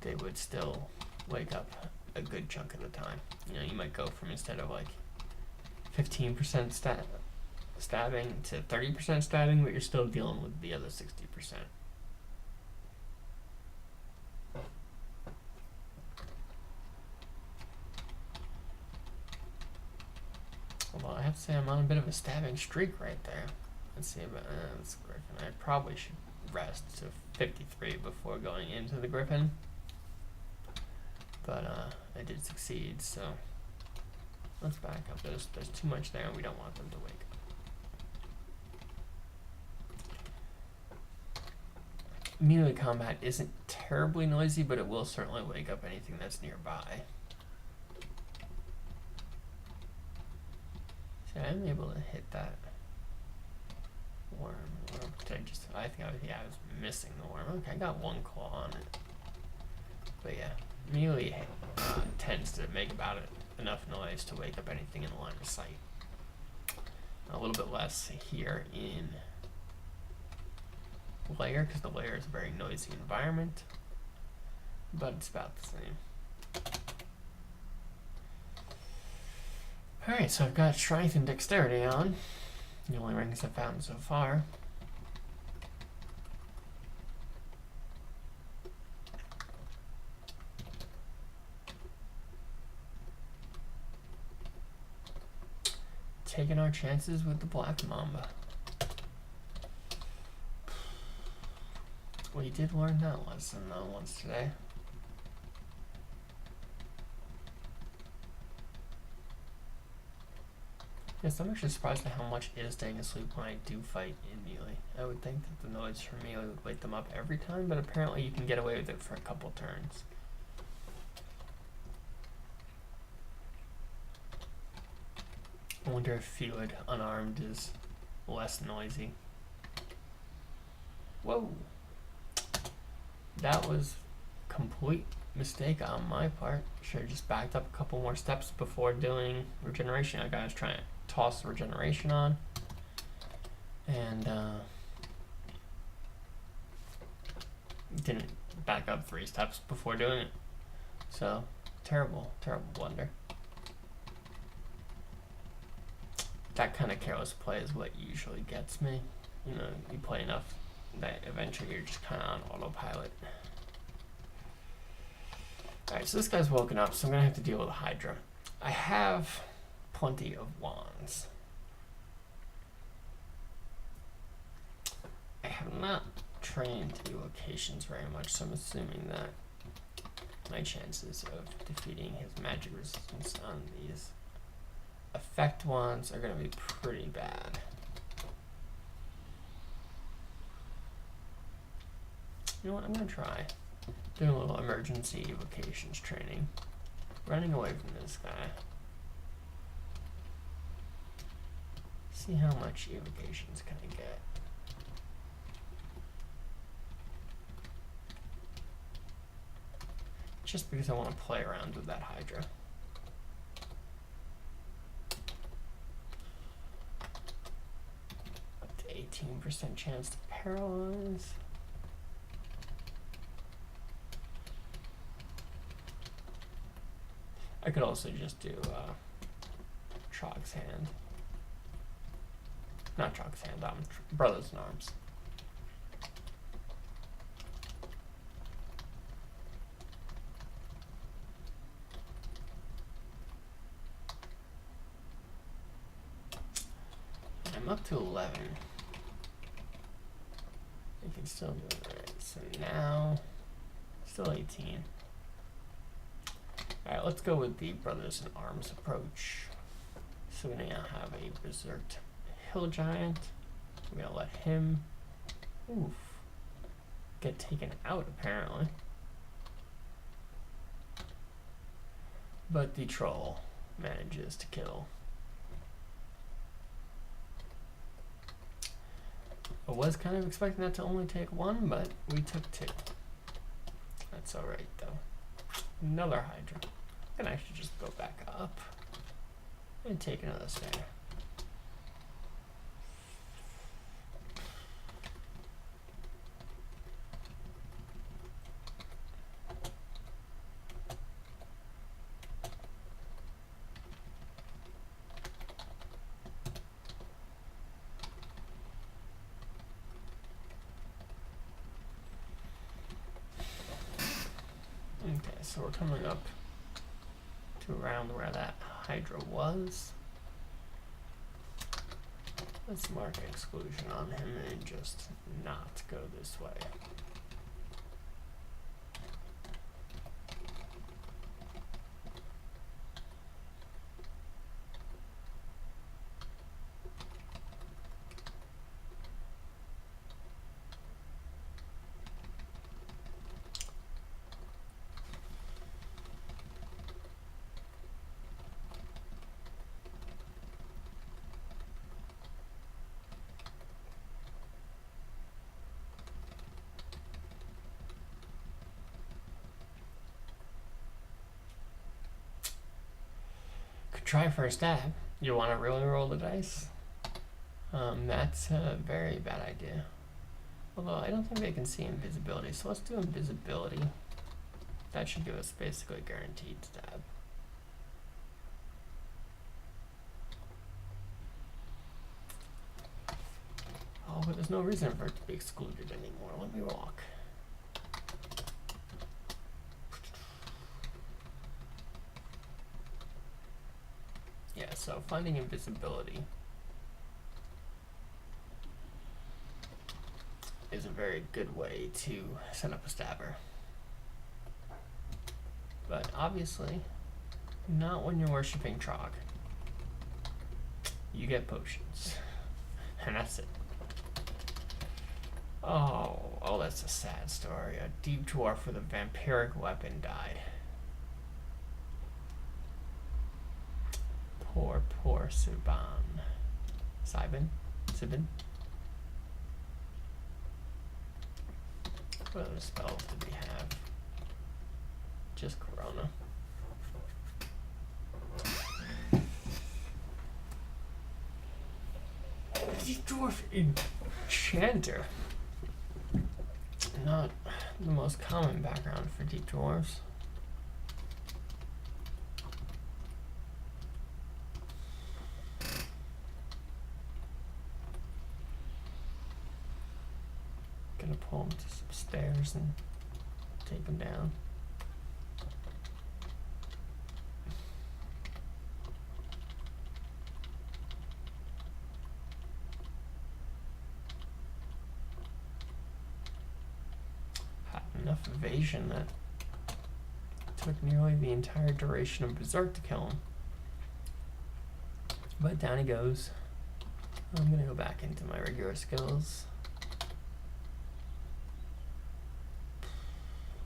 they would still wake up a good chunk of the time. You might go from, instead of like 15% stabbing to 30% stabbing, but you're still dealing with the other 60%. Although I have to say I'm on a bit of a stabbing streak right there. Let's see about this Griffin. I probably should rest to 53 before going into the Griffin. But I did succeed, so let's back up. There's too much there, and we don't want them to wake up. Melee combat isn't terribly noisy, but it will certainly wake up anything that's nearby. See, I'm able to hit that worm. I think I was missing the worm. Okay, I got one claw on it. But yeah, melee tends to make about enough noise to wake up anything in the line of sight. A little bit less here in lair, because the lair is a very noisy environment, but it's about the same. Alright, so I've got strength and dexterity on, the only rings I've found so far. Taking our chances with the Black Mamba. We did learn that lesson though once today. Yes, I'm actually surprised at how much is staying asleep when I do fight in melee. I would think that the noise from melee would wake them up every time, but apparently you can get away with it for a couple turns. I wonder if felid unarmed is less noisy. Whoa! That was a complete mistake on my part. Should have just backed up a couple more steps before doing regeneration. I was trying to toss the regeneration on, and didn't back up 3 steps before doing it. So, terrible, terrible blunder. That kind of careless play is what usually gets me. You know, you play enough that eventually you're just kind of on autopilot. Alright, so this guy's woken up, so I'm going to have to deal with a Hydra. I have plenty of wands. I have not trained evocations very much, so I'm assuming that my chances of defeating his magic resistance on these effect wands are going to be pretty bad. You know what, I'm going to try doing a little emergency evocations training. Running away from this guy. See how much evocations can I get. Just because I want to play around with that Hydra. Up to 18% chance to paralyze. I could also just do Chalk's Hand. Not Chalk's Hand, Brothers in Arms. I'm up to 11. I can still do it right. So now, still 18. Alright, let's go with the Brothers in Arms approach. So we're gonna have a berserked hill giant. We're gonna let him get taken out apparently. But the troll manages to kill. I was kind of expecting that to only take 1, but we took 2. That's alright though. Another Hydra. I can actually just go back up and take another snare. Okay, so we're coming up to around where that Hydra was. Let's mark exclusion on him and just not go this way. try for a stab, you want to really roll the dice. That's a very bad idea. Although I don't think they can see invisibility, so let's do invisibility. That should give us basically a guaranteed stab. Oh, but there's no reason for it to be excluded anymore. Let me walk. Yeah, so finding invisibility is a very good way to set up a stabber. But obviously, not when you're worshipping Trog. You get potions. And that's it. Oh, that's a sad story. A deep dwarf with a vampiric weapon died. Poor Siban. Sibin? What other spells did we have? Just Corona. Deep dwarf enchanter. Not the most common background for deep dwarves. Gonna pull him to some stairs and take him down. Enough evasion that took nearly the entire duration of Berserk to kill him. But down he goes. I'm gonna go back into my regular skills.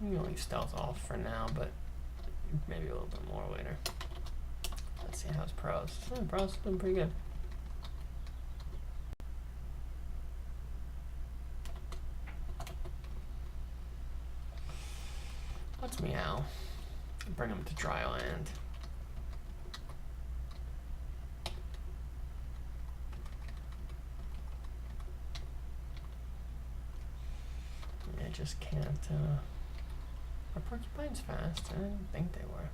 I'm gonna leave stealth off for now, but maybe a little bit more later. Let's see how's pros. Pros doing pretty good. Let's meow. Bring him to dry land. I just can't. Are porcupines fast? I didn't think they were.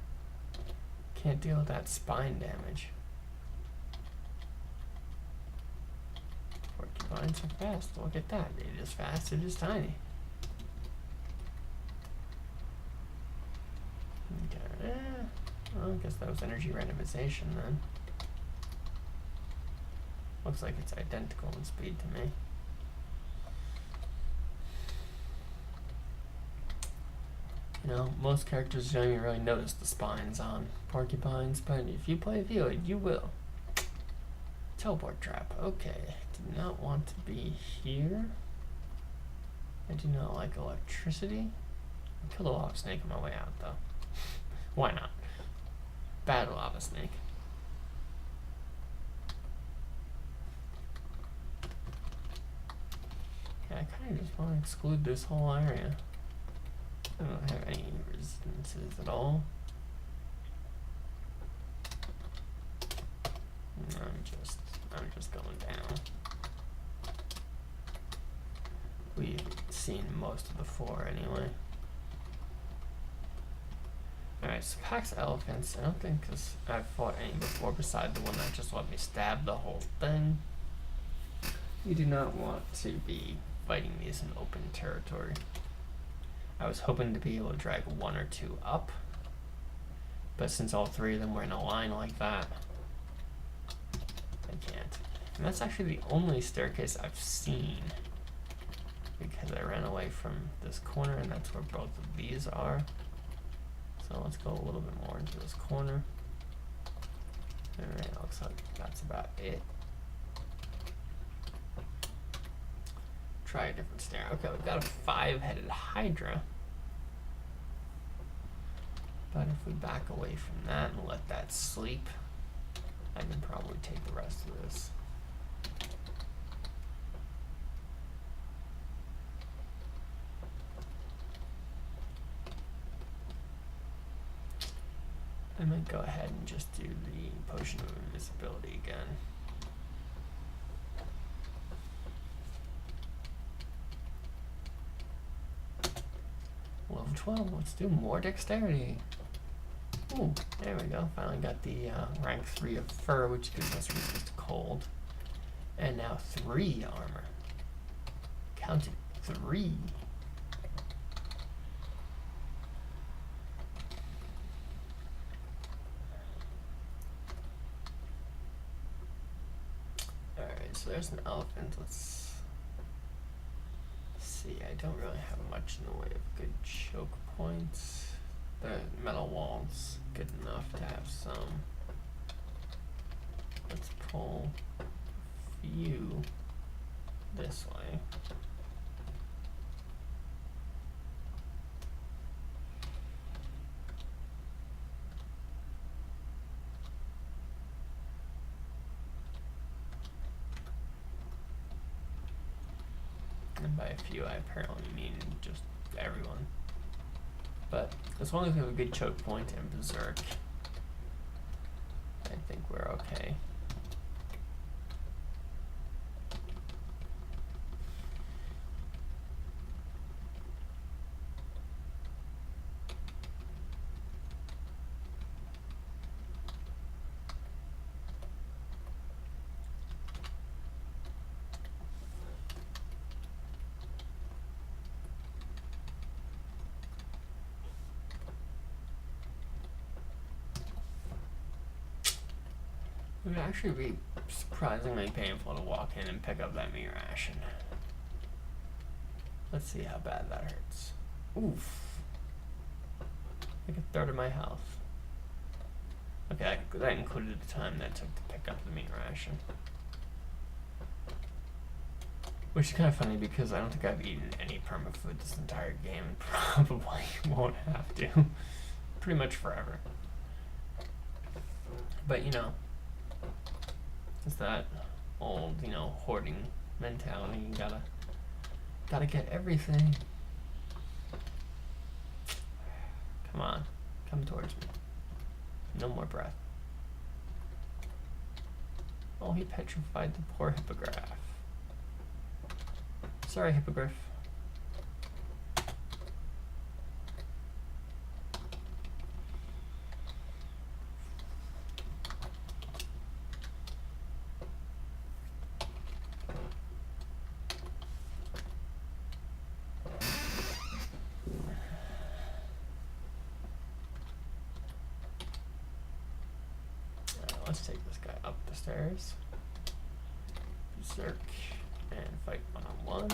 Can't deal with that spine damage. Porcupines are fast. Look at that. It is fast. It is tiny. Okay. Well, I guess that was energy randomization then. Looks like it's identical in speed to me. You know, most characters don't even really notice the spines on porcupines, but if you play felid, you will. Teleport trap. Okay. Do not want to be here. I do not like electricity. I killed a lava snake on my way out, though. Why not? Bad lava snake. Yeah, I kind of just want to exclude this whole area. I don't have any resistances at all. I'm just going down. We've seen most of the 4 anyway. Alright, so Pax Elephants, I don't think I've fought any before beside the one that just let me stab the whole thing. You do not want to be fighting these in open territory. I was hoping to be able to drag 1 or 2 up, but since all 3 of them were in a line like that, I can't. And that's actually the only staircase I've seen, because I ran away from this corner and that's where both of these are. So let's go a little bit more into this corner. Alright, looks like that's about it. Try a different stair. Okay, we've got a 5-headed Hydra. But if we back away from that and let that sleep, I can probably take the rest of this. I might go ahead and just do the illusion of invisibility again. Level 12, let's do more dexterity. Ooh, there we go. Finally got the rank 3 of fur, which gives us resist cold. And now 3 armor. Count it, 3. Alright, so there's an elephant. Let's see. I don't really have much in the way of good choke points. The metal wall's good enough to have some. Let's pull a few this way. And by a few, I apparently mean just everyone. But as long as we have a good choke point and berserk, I think we're okay. It would actually be surprisingly painful to walk in and pick up that meat ration. Let's see how bad that hurts. Oof. Like a third of my health. Okay, that included the time that took to pick up the meat ration. Which is kind of funny because I don't think I've eaten any permafood this entire game and probably won't have to. Pretty much forever. But you know, it's that old, you know, hoarding mentality. You gotta get everything. Come on, come towards me. No more breath. Oh, he petrified the poor hippogriff. Sorry, hippogriff. Let's take this guy up the stairs. Berserk and fight one-on-one.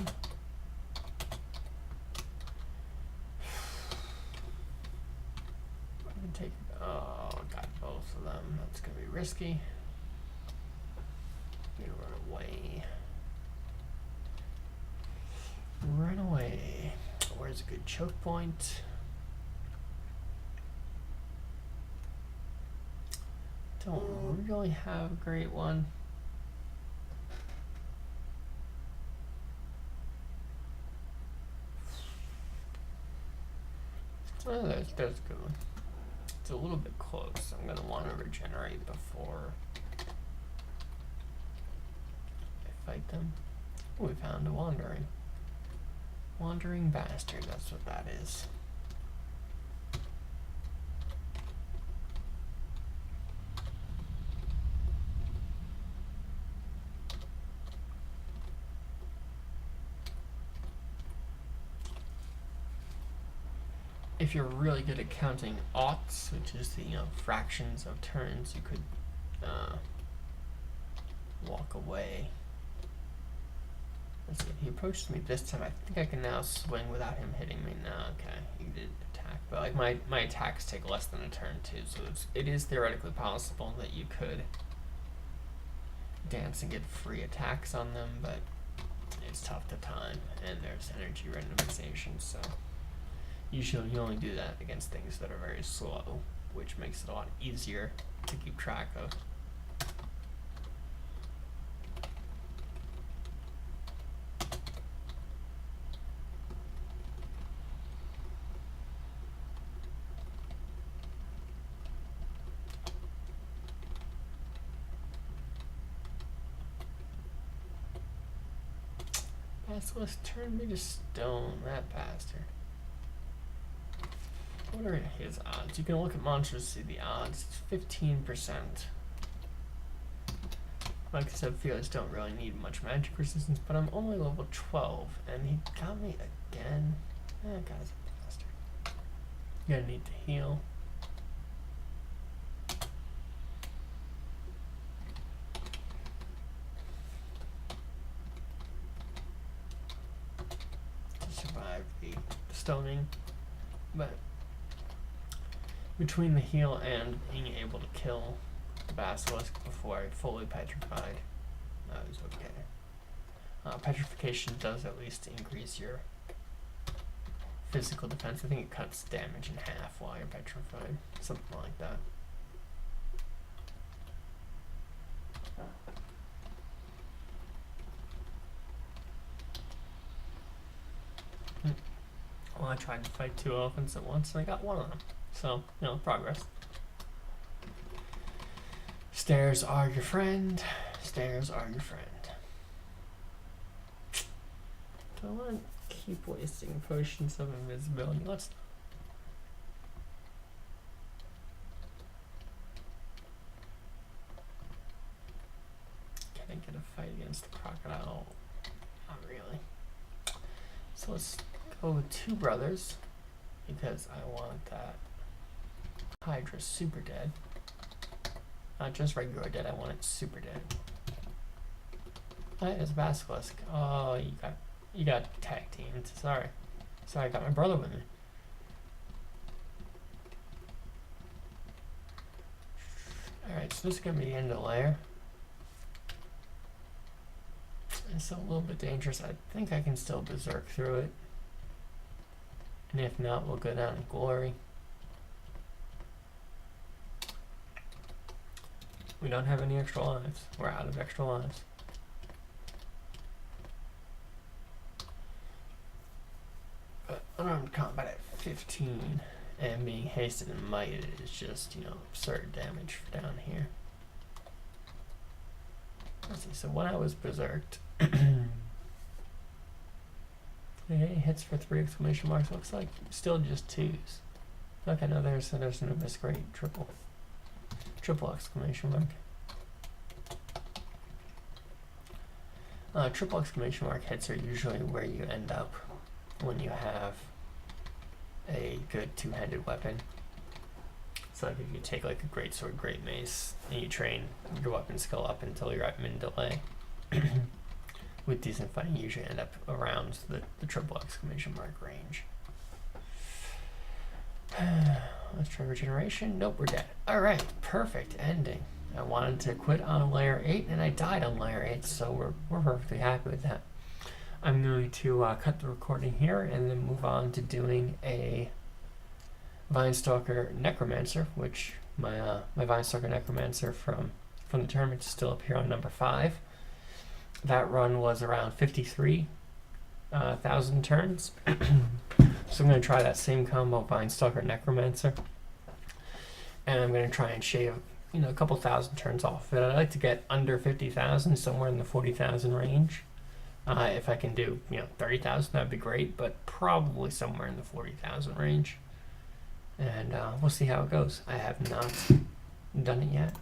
I'm gonna take, oh, got both of them. That's gonna be risky. I'm gonna run away. Run away. Where's a good choke point? Don't really have a great one. Oh, that's a good one. It's a little bit close. I'm gonna want to regenerate before I fight them. Oh, we found a wandering bastard. That's what that is. If you're really good at counting aughts, which is the fractions of turns, you could walk away. Let's see. He approached me this time. I think I can now swing without him hitting me. No, okay, he did attack, but like my attacks take less than a turn too, so it is theoretically possible that you could dance and get free attacks on them, but it's tough to time, and there's energy randomization, so. Usually you only do that against things that are very slow, which makes it a lot easier to keep track of. Basilisk turned me to stone, that bastard. What are his odds? You can look at monsters to see the odds. It's 15%. Like I said, feelers don't really need much magic resistance, but I'm only level 12, and he got me again. That guy's a bastard. You're gonna need to heal. To survive the stoning, but between the heal and being able to kill the basilisk before I fully petrified, that was okay. Petrification does at least increase your physical defense. I think it cuts damage in half while you're petrified, something like that. Well, I tried to fight 2 elephants at once and I got one of them. So, you know, progress. Stairs are your friend. Stairs are your friend. Do I want to keep wasting potions of invisibility? Let's. Can I get a fight against the crocodile? Not really. So let's go with 2 brothers because I want that Hydra super dead. Not just regular dead, I want it super dead. Alright, there's a basilisk. Oh, you got tag teamed. Sorry. Sorry, I got my brother with me. Alright, so this is gonna be the end of the lair. It's a little bit dangerous. I think I can still berserk through it. And if not, we'll go down in glory. We don't have any extra lives. We're out of extra lives. But unarmed combat at 15 and being hasted and mighted is just, you know, absurd damage down here. Let's see, so when I was berserked, okay, hits for 3 exclamation marks. Looks like still just 2s. Okay, no, there's an abyss great triple exclamation mark. Triple exclamation mark hits are usually where you end up when you have a good 2-handed weapon. So like if you take like a great sword, great mace, and you train your weapon skill up until you're at min delay. With decent fighting, you usually end up around the triple exclamation mark range. Let's try regeneration. Nope, we're dead. Alright, perfect ending. I wanted to quit on layer 8 and I died on layer 8, so we're perfectly happy with that. I'm going to cut the recording here and then move on to doing a Vinestalker Necromancer, which my Vinestalker Necromancer from the tournament is still up here on number 5. That run was around 53,000 turns. So I'm going to try that same combo, Vinestalker Necromancer. And I'm going to try and shave, you know, a couple thousand turns off of it. I'd like to get under 50,000, somewhere in the 40,000 range. If I can do, you know, 30,000, that'd be great, but probably somewhere in the 40,000 range. And we'll see how it goes. I have not done it yet.